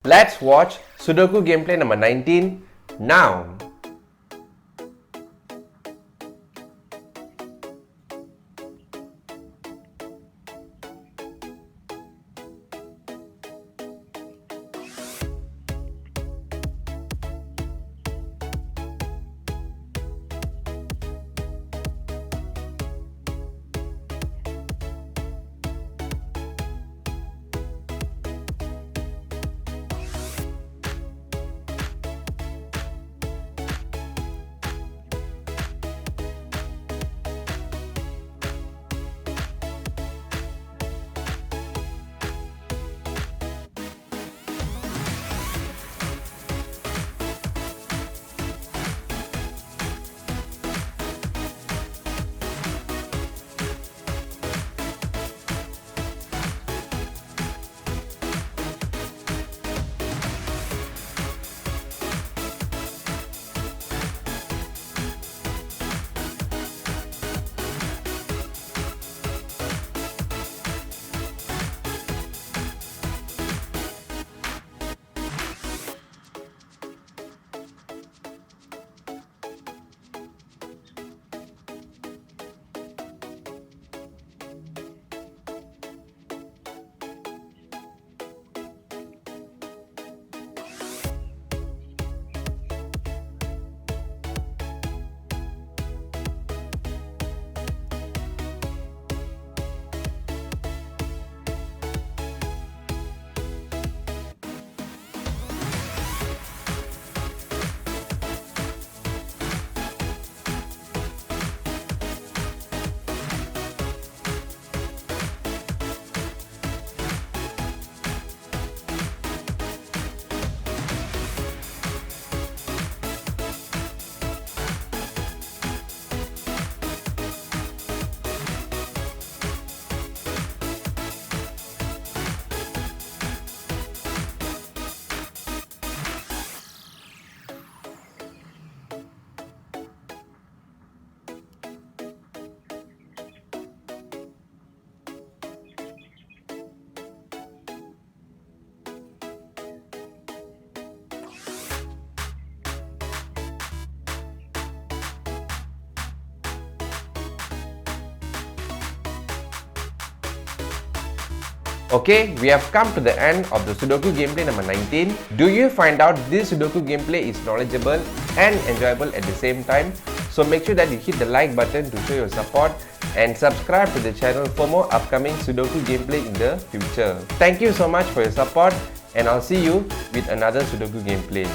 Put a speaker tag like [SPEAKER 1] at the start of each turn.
[SPEAKER 1] Let's watch Sudoku gameplay number 19 now. Okay, we have come to the end of the Sudoku gameplay number 19. Do you find out this Sudoku gameplay is knowledgeable and enjoyable at the same time? So make sure that you hit the like button to show your support and subscribe to the channel for more upcoming Sudoku gameplay in the future. Thank you so much for your support and I'll see you with another Sudoku gameplay.